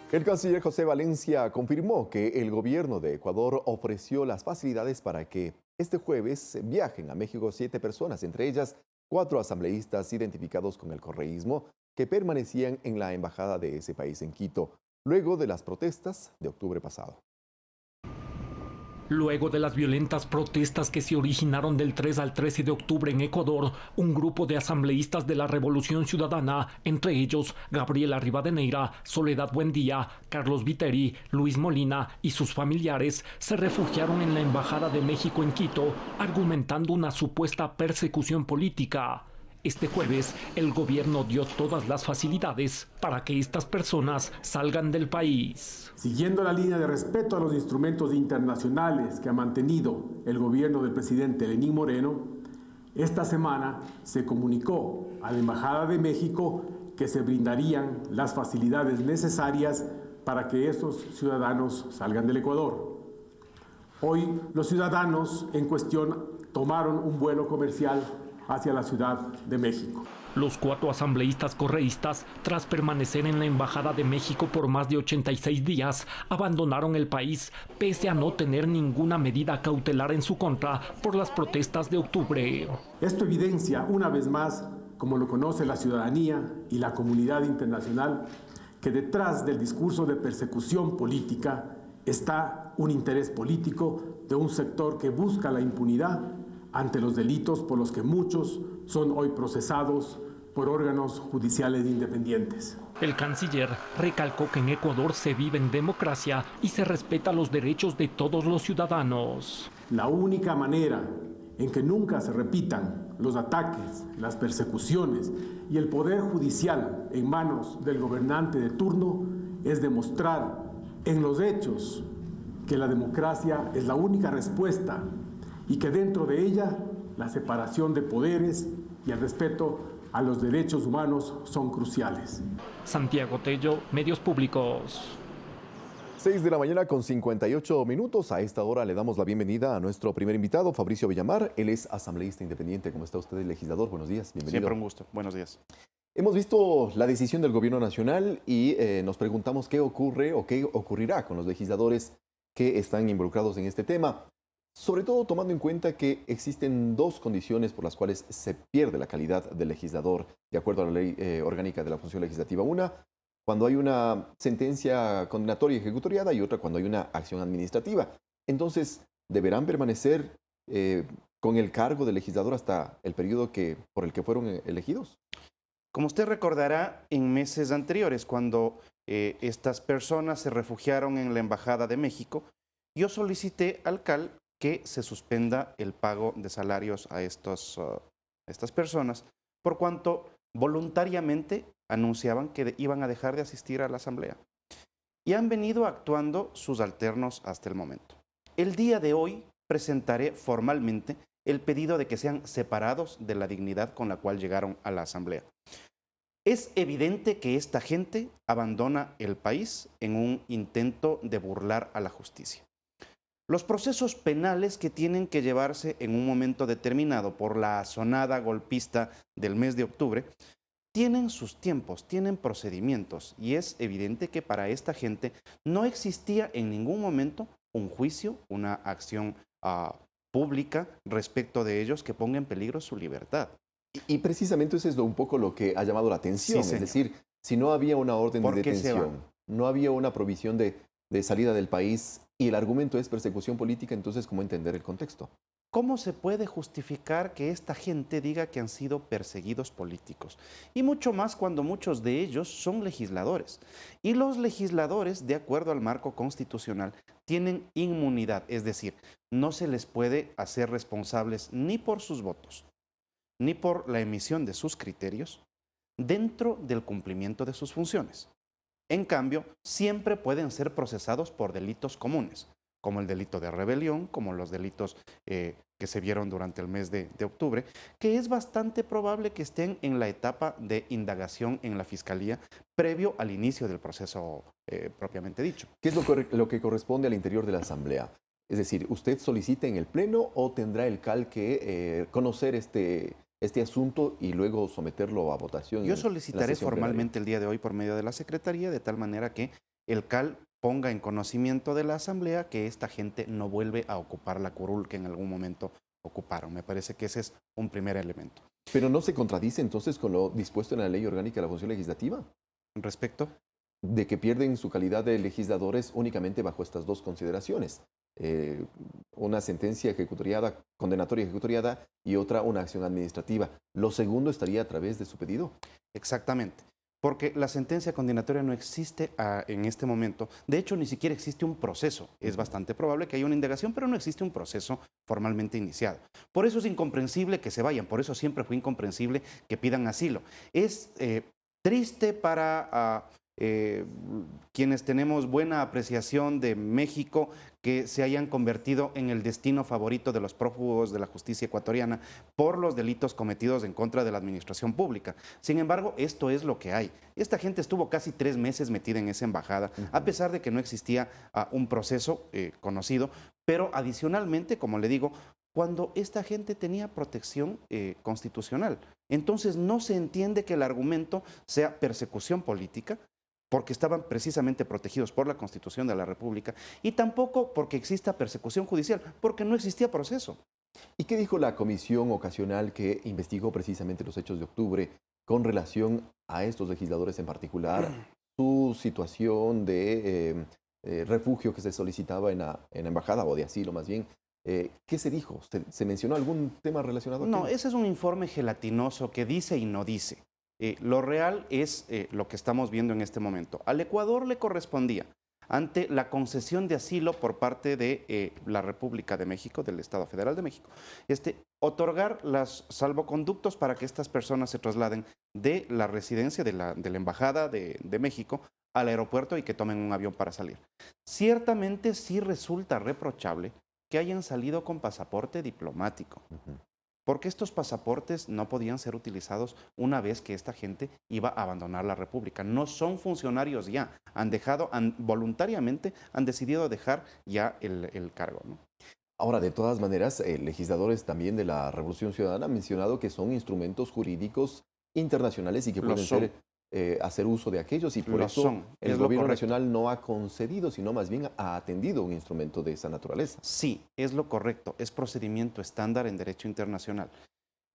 El canciller José Valencia confirmó que el gobierno de Ecuador ofreció las facilidades para que este jueves viajen a México 7 personas, entre ellas 4 asambleístas identificados con el correísmo que permanecían en la embajada de ese país en Quito, luego de las protestas de octubre pasado. Luego de las violentas protestas que se originaron del 3 al 13 de octubre en Ecuador, un grupo de asambleístas de la Revolución Ciudadana, entre ellos Gabriela Rivadeneira, Soledad Buendía, Carlos Viteri, Luis Molina y sus familiares, se refugiaron en la Embajada de México en Quito, argumentando una supuesta persecución política. Este jueves, el gobierno dio todas las facilidades para que estas personas salgan del país. Siguiendo la línea de respeto a los instrumentos internacionales que ha mantenido el gobierno del presidente Lenín Moreno, esta semana se comunicó a la Embajada de México que se brindarían las facilidades necesarias para que estos ciudadanos salgan del Ecuador. Hoy los ciudadanos en cuestión tomaron un vuelo comercial hacia la Ciudad de México. Los 4 asambleístas correístas, tras permanecer en la Embajada de México por más de 86 días, abandonaron el país pese a no tener ninguna medida cautelar en su contra por las protestas de octubre. Esto evidencia una vez más, como lo conoce la ciudadanía y la comunidad internacional, que detrás del discurso de persecución política está un interés político de un sector que busca la impunidad ante los delitos por los que muchos son hoy procesados por órganos judiciales independientes. El canciller recalcó que en Ecuador se vive en democracia y se respeta los derechos de todos los ciudadanos. La única manera en que nunca se repitan los ataques, las persecuciones y el poder judicial en manos del gobernante de turno es demostrar en los hechos que la democracia es la única respuesta y que dentro de ella la separación de poderes y el respeto a los derechos humanos son cruciales. Santiago Tello, Medios Públicos. 6 de la mañana con 58 minutos. A esta hora le damos la bienvenida a nuestro primer invitado, Fabricio Villamar. Él es asambleísta independiente. ¿Cómo está usted, legislador? Buenos días, bienvenido. Siempre un gusto. Buenos días. Hemos visto la decisión del gobierno nacional y nos preguntamos qué ocurre o qué ocurrirá con los legisladores que están involucrados en este tema. Sobre todo tomando en cuenta que existen 2 condiciones por las cuales se pierde la calidad del legislador, de acuerdo a la ley orgánica de la función legislativa. Una, cuando hay una sentencia condenatoria ejecutoriada, y otra cuando hay una acción administrativa. Entonces, ¿deberán permanecer con el cargo de legislador hasta el periodo por el que fueron elegidos? Como usted recordará, en meses anteriores, cuando estas personas se refugiaron en la Embajada de México, yo solicité al CAL que se suspenda el pago de salarios a estas personas, por cuanto voluntariamente anunciaban que iban a dejar de asistir a la asamblea. Y han venido actuando sus alternos hasta el momento. El día de hoy presentaré formalmente el pedido de que sean separados de la dignidad con la cual llegaron a la asamblea. Es evidente que esta gente abandona el país en un intento de burlar a la justicia. Los procesos penales que tienen que llevarse en un momento determinado por la asonada golpista del mes de octubre tienen sus tiempos, tienen procedimientos, y es evidente que para esta gente no existía en ningún momento un juicio, una acción pública respecto de ellos que ponga en peligro su libertad. Y precisamente eso es un poco lo que ha llamado la atención. Sí, es decir, si no había una orden de detención, no había una provisión de salida del país y el argumento es persecución política, entonces, ¿cómo entender el contexto? ¿Cómo se puede justificar que esta gente diga que han sido perseguidos políticos? Y mucho más cuando muchos de ellos son legisladores. Y los legisladores, de acuerdo al marco constitucional, tienen inmunidad, es decir, no se les puede hacer responsables ni por sus votos, ni por la emisión de sus criterios dentro del cumplimiento de sus funciones. En cambio, siempre pueden ser procesados por delitos comunes, como el delito de rebelión, como los delitos que se vieron durante el mes de octubre, que es bastante probable que estén en la etapa de indagación en la Fiscalía previo al inicio del proceso propiamente dicho. ¿Qué es lo que corresponde al interior de la Asamblea? Es decir, ¿usted solicita en el Pleno o tendrá el CAL que conocer este asunto y luego someterlo a votación? Yo solicitaré formalmente el día de hoy por medio de la Secretaría, de tal manera que el CAL ponga en conocimiento de la Asamblea que esta gente no vuelve a ocupar la curul que en algún momento ocuparon. Me parece que ese es un primer elemento. Pero no se contradice entonces con lo dispuesto en la Ley Orgánica de la Función Legislativa, Respecto, de que pierden su calidad de legisladores únicamente bajo estas dos consideraciones. Una sentencia ejecutoriada, condenatoria ejecutoriada, y otra una acción administrativa. Lo segundo estaría a través de su pedido. exactamente. Porque la sentencia condenatoria no existe en este momento. De hecho, ni siquiera existe un proceso. Es bastante probable que haya una indagación, pero no existe un proceso formalmente iniciado. Por eso es incomprensible que se vayan. Por eso siempre fue incomprensible que pidan asilo. Es triste para quienes tenemos buena apreciación de México que se hayan convertido en el destino favorito de los prófugos de la justicia ecuatoriana por los delitos cometidos en contra de la administración pública. Sin embargo, esto es lo que hay. Esta gente estuvo casi 3 meses metida en esa embajada, a pesar de que no existía un proceso conocido, pero adicionalmente, como le digo, cuando esta gente tenía protección constitucional. Entonces no se entiende que el argumento sea persecución política, porque estaban precisamente protegidos por la Constitución de la República, y tampoco porque exista persecución judicial, porque no existía proceso. ¿Y qué dijo la comisión ocasional que investigó precisamente los hechos de octubre con relación a estos legisladores en particular, su situación de refugio que se solicitaba en la embajada, o de asilo más bien? ¿Qué se dijo? ¿Se mencionó algún tema relacionado? No, ese es un informe gelatinoso que dice y no dice. Lo real es lo que estamos viendo en este momento. Al Ecuador le correspondía, ante la concesión de asilo por parte de la República de México, del Estado Federal de México, otorgar los salvoconductos para que estas personas se trasladen de la residencia de la Embajada de México al aeropuerto y que tomen un avión para salir. Ciertamente sí resulta reprochable que hayan salido con pasaporte diplomático. Porque estos pasaportes no podían ser utilizados una vez que esta gente iba a abandonar la República. No son funcionarios ya, voluntariamente han decidido dejar ya el cargo, ¿no? Ahora, de todas maneras, legisladores también de la Revolución Ciudadana han mencionado que son instrumentos jurídicos internacionales y que pueden hacer uso de aquellos, y por eso el gobierno nacional no ha concedido, sino más bien ha atendido un instrumento de esa naturaleza. Sí, es lo correcto, es procedimiento estándar en derecho internacional.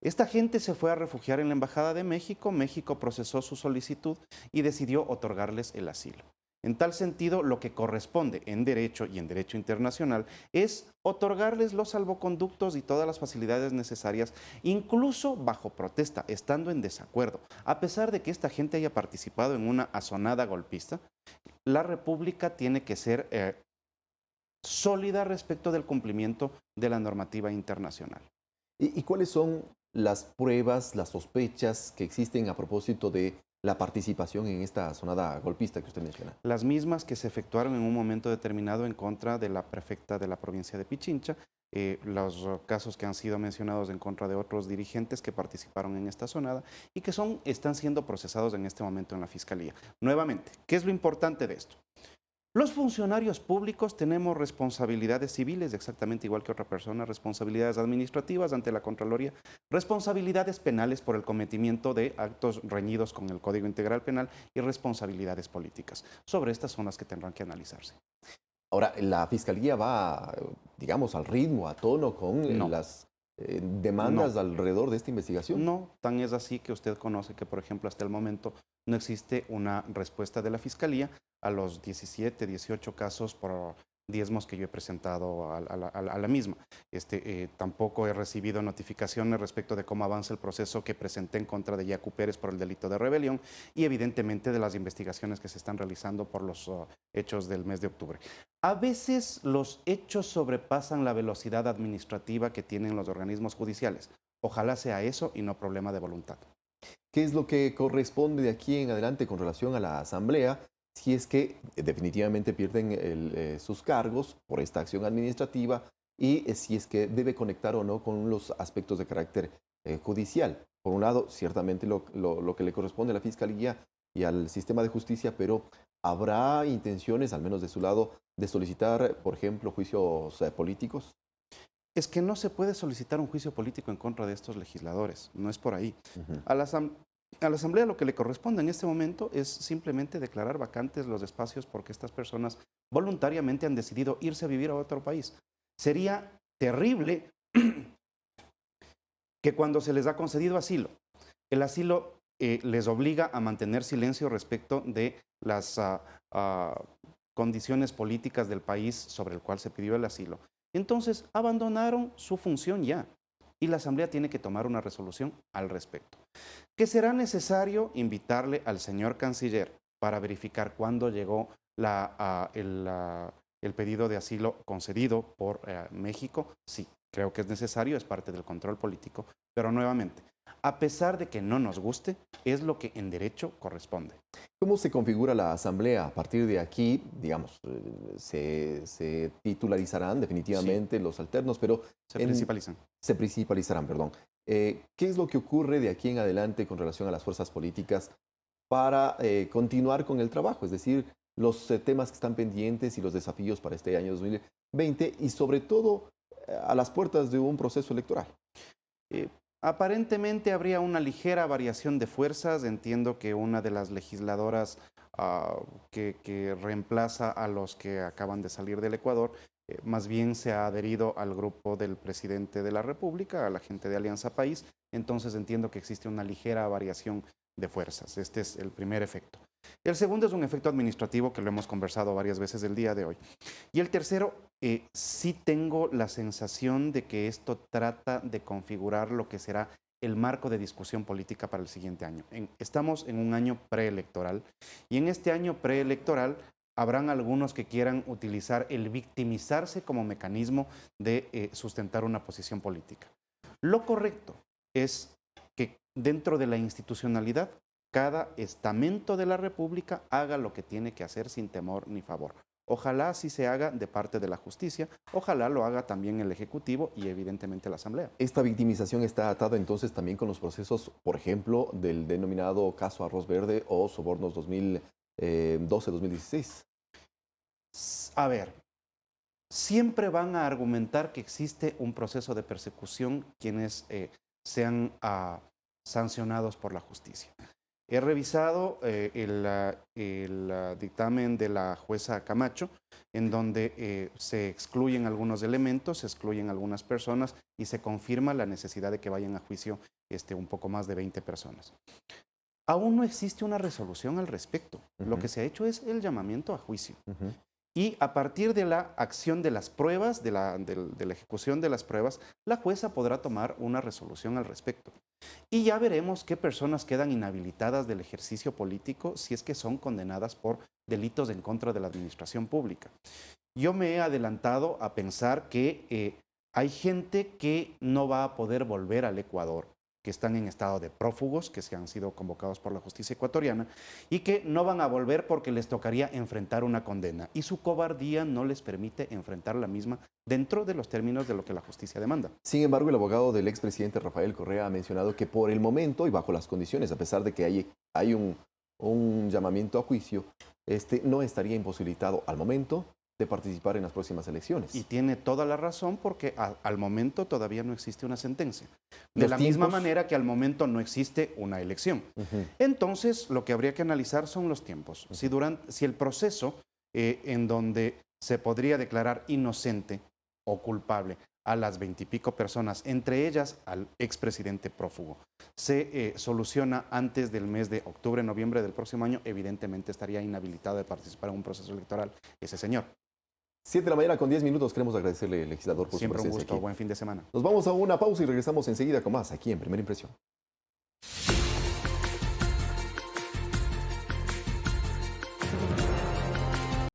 Esta gente se fue a refugiar en la Embajada de México, México procesó su solicitud y decidió otorgarles el asilo. En tal sentido, lo que corresponde en derecho y en derecho internacional es otorgarles los salvoconductos y todas las facilidades necesarias, incluso bajo protesta, estando en desacuerdo. A pesar de que esta gente haya participado en una asonada golpista, la República tiene que ser sólida respecto del cumplimiento de la normativa internacional. ¿Y cuáles son las pruebas, las sospechas que existen a propósito de la participación en esta sonada golpista que usted menciona? Las mismas que se efectuaron en un momento determinado en contra de la prefecta de la provincia de Pichincha, los casos que han sido mencionados en contra de otros dirigentes que participaron en esta sonada y que están siendo procesados en este momento en la Fiscalía. Nuevamente, ¿qué es lo importante de esto? Los funcionarios públicos tenemos responsabilidades civiles, exactamente igual que otra persona, responsabilidades administrativas ante la Contraloría, responsabilidades penales por el cometimiento de actos reñidos con el Código Integral Penal y responsabilidades políticas. Sobre estas son las que tendrán que analizarse. Ahora, ¿la Fiscalía va, digamos, al ritmo, a tono con las demandas alrededor de esta investigación? No, tan es así que usted conoce que, por ejemplo, hasta el momento no existe una respuesta de la Fiscalía a los 17, 18 casos por diezmos que yo he presentado a la misma. Tampoco he recibido notificaciones respecto de cómo avanza el proceso que presenté en contra de Yacu Pérez por el delito de rebelión y evidentemente de las investigaciones que se están realizando por los hechos del mes de octubre. A veces los hechos sobrepasan la velocidad administrativa que tienen los organismos judiciales. Ojalá sea eso y no problema de voluntad. ¿Qué es lo que corresponde de aquí en adelante con relación a la Asamblea si es que definitivamente pierden sus cargos por esta acción administrativa y si es que debe conectar o no con los aspectos de carácter judicial? Por un lado, ciertamente lo que le corresponde a la Fiscalía y al sistema de justicia, pero ¿habrá intenciones, al menos de su lado, de solicitar, por ejemplo, juicios políticos? Es que no se puede solicitar un juicio político en contra de estos legisladores, no es por ahí. A la Asamblea lo que le corresponde en este momento es simplemente declarar vacantes los espacios porque estas personas voluntariamente han decidido irse a vivir a otro país. Sería terrible que cuando se les ha concedido asilo, el asilo les obliga a mantener silencio respecto de las condiciones políticas del país sobre el cual se pidió el asilo. Entonces abandonaron su función ya y la Asamblea tiene que tomar una resolución al respecto. Que será necesario invitarle al señor canciller para verificar cuándo llegó el pedido de asilo concedido por México. Sí, creo que es necesario, es parte del control político, pero nuevamente, a pesar de que no nos guste, es lo que en derecho corresponde. ¿Cómo se configura la Asamblea? A partir de aquí, digamos, se titularizarán definitivamente los alternos, pero... Se principalizarán, perdón. ¿Qué es lo que ocurre de aquí en adelante con relación a las fuerzas políticas para continuar con el trabajo? Es decir, los temas que están pendientes y los desafíos para este año 2020 y sobre todo a las puertas de un proceso electoral. Aparentemente habría una ligera variación de fuerzas. Entiendo que una de las legisladoras que reemplaza a los que acaban de salir del Ecuador, más bien se ha adherido al grupo del presidente de la República, a la gente de Alianza País. Entonces entiendo que existe una ligera variación de fuerzas. Este es el primer efecto. El segundo es un efecto administrativo que lo hemos conversado varias veces el día de hoy. Y el tercero, sí tengo la sensación de que esto trata de configurar lo que será el marco de discusión política para el siguiente año. Estamos en un año preelectoral y en este año preelectoral habrán algunos que quieran utilizar el victimizarse como mecanismo de sustentar una posición política. Lo correcto es que dentro de la institucionalidad cada estamento de la República haga lo que tiene que hacer sin temor ni favor. Ojalá así se haga de parte de la justicia, ojalá lo haga también el Ejecutivo y evidentemente la Asamblea. Esta victimización está atada entonces también con los procesos, por ejemplo, del denominado caso Arroz Verde o sobornos 2012-2016. A ver, siempre van a argumentar que existe un proceso de persecución quienes sean sancionados por la justicia. He revisado el dictamen de la jueza Camacho, en donde se excluyen algunos elementos, se excluyen algunas personas y se confirma la necesidad de que vayan a juicio un poco más de 20 personas. Aún no existe una resolución al respecto. Lo que se ha hecho es el llamamiento a juicio. Y a partir de la acción de las pruebas, de la ejecución de las pruebas, la jueza podrá tomar una resolución al respecto. Y ya veremos qué personas quedan inhabilitadas del ejercicio político si es que son condenadas por delitos en contra de la administración pública. Yo me he adelantado a pensar que hay gente que no va a poder volver al Ecuador, que están en estado de prófugos, que se han sido convocados por la justicia ecuatoriana y que no van a volver porque les tocaría enfrentar una condena y su cobardía no les permite enfrentar la misma dentro de los términos de lo que la justicia demanda. Sin embargo, el abogado del expresidente Rafael Correa ha mencionado que por el momento y bajo las condiciones, a pesar de que hay un llamamiento a juicio, no estaría imposibilitado al momento de participar en las próximas elecciones. Y tiene toda la razón porque al momento todavía no existe una sentencia. De la misma manera que al momento no existe una elección. Entonces, lo que habría que analizar son los tiempos. Si el proceso en donde se podría declarar inocente o culpable a las 20 y pico personas, entre ellas al expresidente prófugo, se soluciona antes del mes de octubre, noviembre del próximo año, evidentemente estaría inhabilitado de participar en un proceso electoral ese señor. 7 de la mañana con 10 minutos. Queremos agradecerle, legislador, por su presencia. Siempre un gusto. Aquí. Buen fin de semana. Nos vamos a una pausa y regresamos enseguida con más aquí en Primera Impresión.